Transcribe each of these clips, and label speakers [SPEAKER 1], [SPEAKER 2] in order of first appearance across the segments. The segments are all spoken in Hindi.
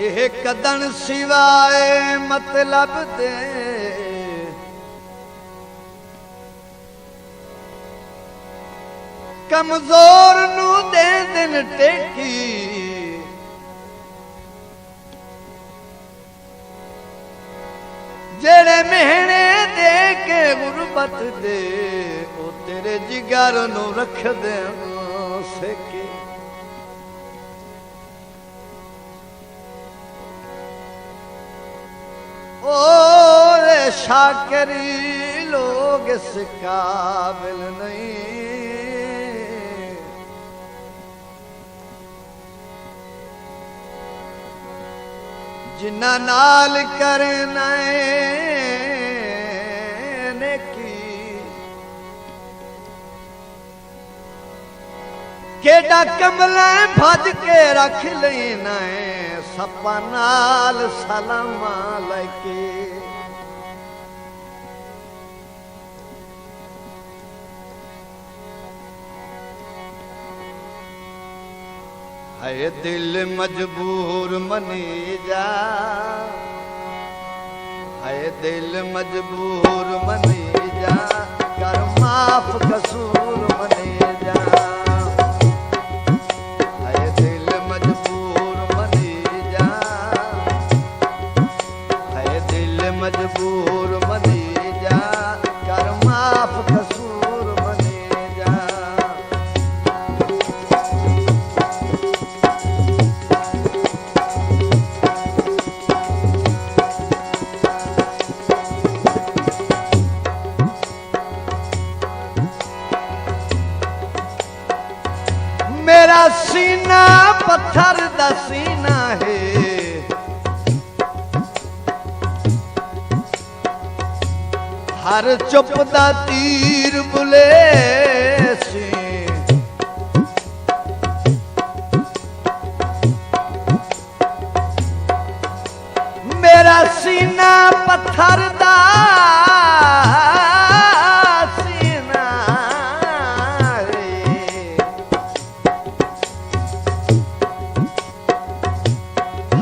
[SPEAKER 1] ਇਹ ਕਦਨ ਸਿਵਾਏ ਮਤਲਬ ਦੇ ਕਮਜ਼ੋਰ ਨੂੰ ਦੇ ਦਿਨ ਟੇਕੀ ਜਿਹੜੇ ਮਿਹਣੇ ਦੇ ਕੇ ਗੁਰਬਤ ਦੇ ਉਹ ਤੇਰੇ ਜਿਗਰ ਨੂੰ ਰੱਖਦੇ ਸਕੇ ओरे शाकरी लोग इस काबिल नहीं जिन्ना नाल करना नेकी केडा कमला भज के रख लेना है सपा नाल सलामा लैके है दिल मजबूर मनी जा है दिल मजबूर मनी जा कर माफ कसूर मनी जा मजबूर मनी जा कर माफ कसूर मनी जा मेरा सीना पत्थर दा सीना है हर चुप दा तीर बुले सी मेरा सीना पत्थर दा सीना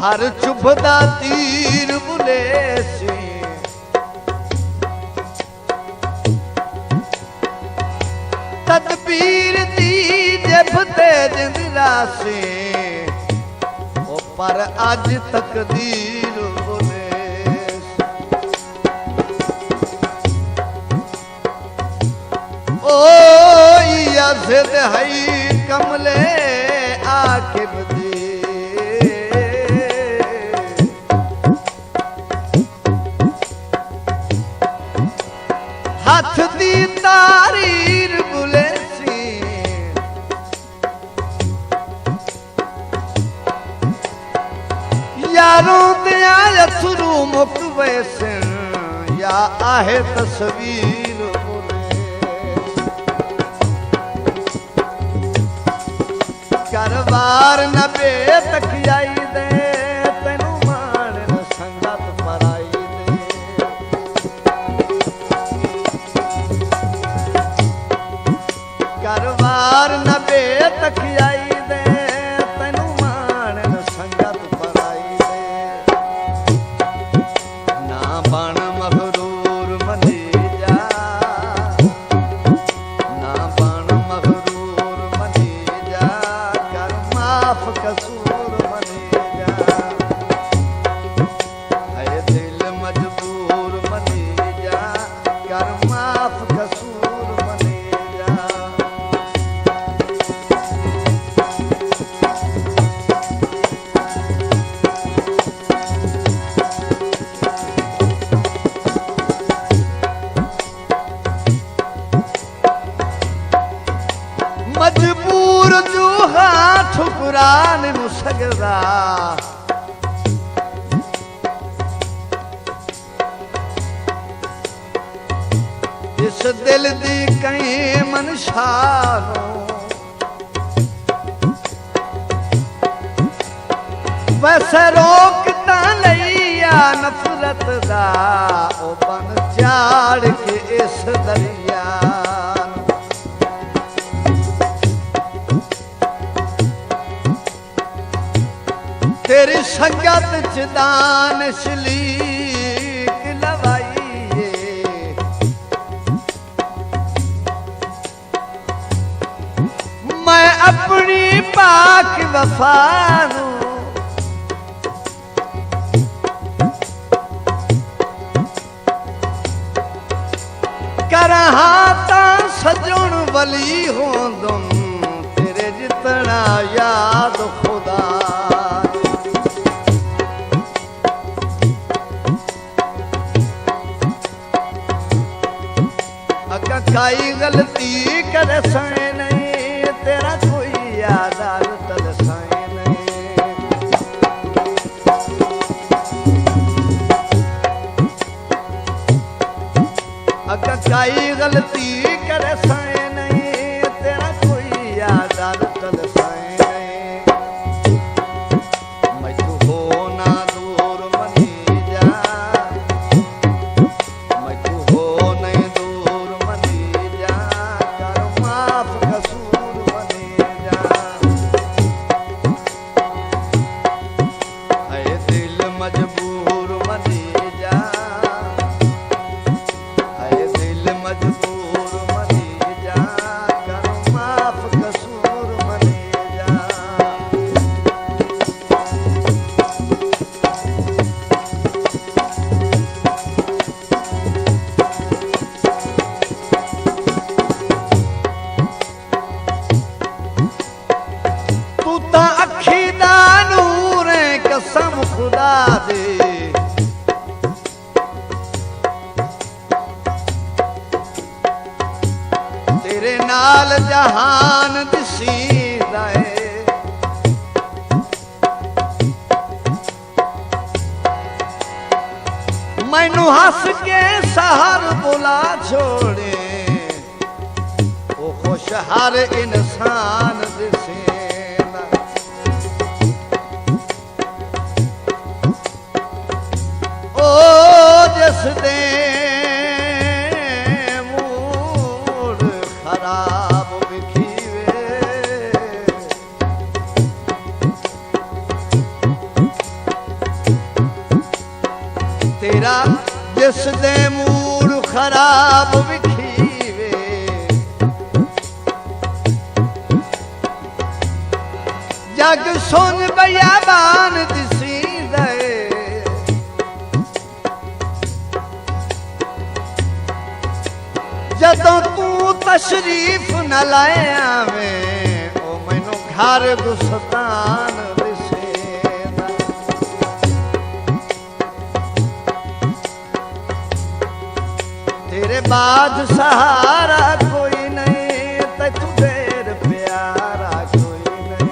[SPEAKER 1] हर चुप दा तीर बुले सी तदबीर दी जबते जिंदरा से ओ पर अज तकदीर बोले ओ यज़द हई कमले आकिब दी हाथ दी तारीर बुले सी यारों दिया अथरू मुक वैसन या आहे तस्वीर बुले करवार न बेतक आई दे तेनू मान न संगत पराई करवार न बेतक आई दे तेनू मान न संगत पराई दे ना बन मगरूर मनी जा ना बन मगरूर मनी जा कर माफ कसूर मनी जा है दिल मजबूर मनी जा कर माफ कसूर मनी जा मजबूर जो हाथ ठुकराने नु सगदा इस दिल दी कहीं मनशा वैसे रोकता लैया नफरत दा ओ बन झाड़ के इस दरिया तेरी संगत च दान शलीक लवाइए मैं अपनी पाक वफा नू करहा ता सजण वली होंदुम तेरे जितना याद खुदा अगर काई गलती करे सहे नहीं तेरा कोई याद तल सहे नहीं अगर काई गलती करे सहे नहीं तेरा कोई याद तल सहे नहीं मैं तू हो ना दूर मनी जा मैं तू हो नहीं दूर मनी जा कर माफ कसूर मनी जा है दिल मजबूर मनी जा है दिल मजबूर मनी जा कर माफ कसूर मनी जा तू ता अखी दा नूर है कसम खुदा दे तेरे नाल जहान दिसीदा है मैनू हंस के सहर बुला छोड़े ओ खुश हर इंसान दिसेना ओ जिस दे मूड खराब विखीवे तेरा जिस दे मूड खराब विखीवे जग सुन बयाबान दिसी दे जदों तू तशरीफ न लाए आवें ओ मैनू घर गुस्तान दिसेना तेरे बाद सहारा कोई नहीं ते तू देर प्यारा कोई नहीं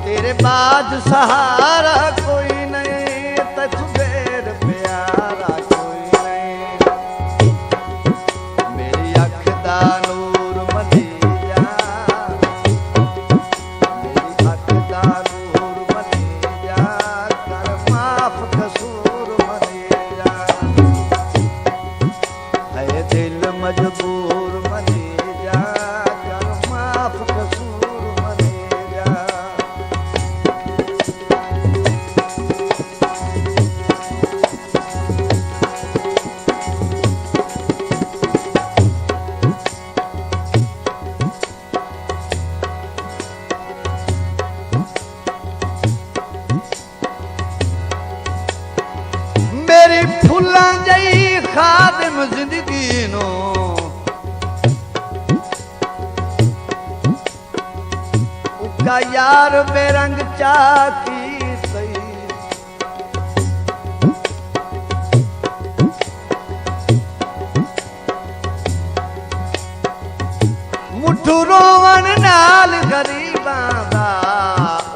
[SPEAKER 1] तेरे बाद सहारा कोई नहीं ते तू देर प्यारा कोई नहीं मेरी अख दा नूर मनी जा मेरी अख दा नूर मनी जा कर माफ कसूर मनी जा है दिल मजबूर मनी जा कर माफ कसूर मनी जा मेरी फुल्लां जई खादिम जिंदगी नो उका यार बेरंग चाकी सही मुठू रोवन नाल गरीबां दा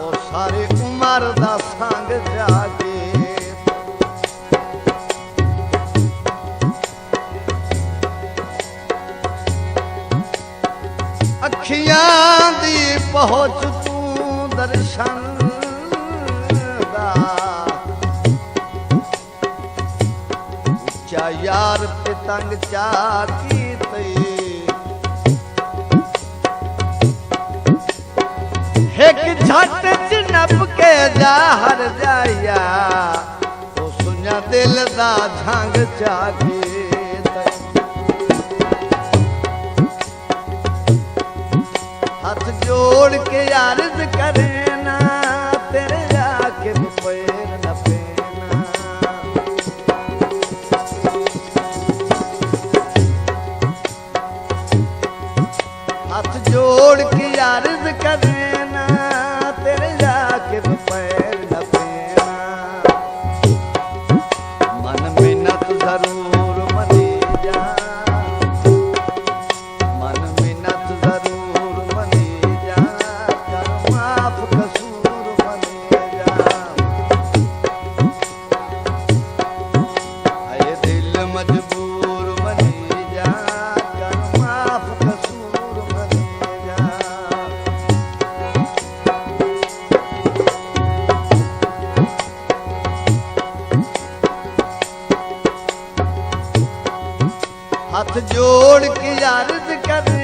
[SPEAKER 1] ओ सारी उमर दा संग जागे अखियां दी पहुंच तू दर्शन दा उच्चा यार पतंग चाकी ते एक झट च नप के जा हर जाया ओ सुना दिल दा झंग जागे हाथ जोड़ के अर्ज करे ना तेरे आके पैर न पेना हाथ जोड़ के अर्ज करे ना तेरे आके पैर न पेना मन मिन्नत जरूर मनी जा मन मिन्नत जरूर मनी जा कर माफ कसूर मनी जा आए दिल मजबूर मनी जा कर माफ कसूर मनी जा हाथ जोड़ के अर्ज करे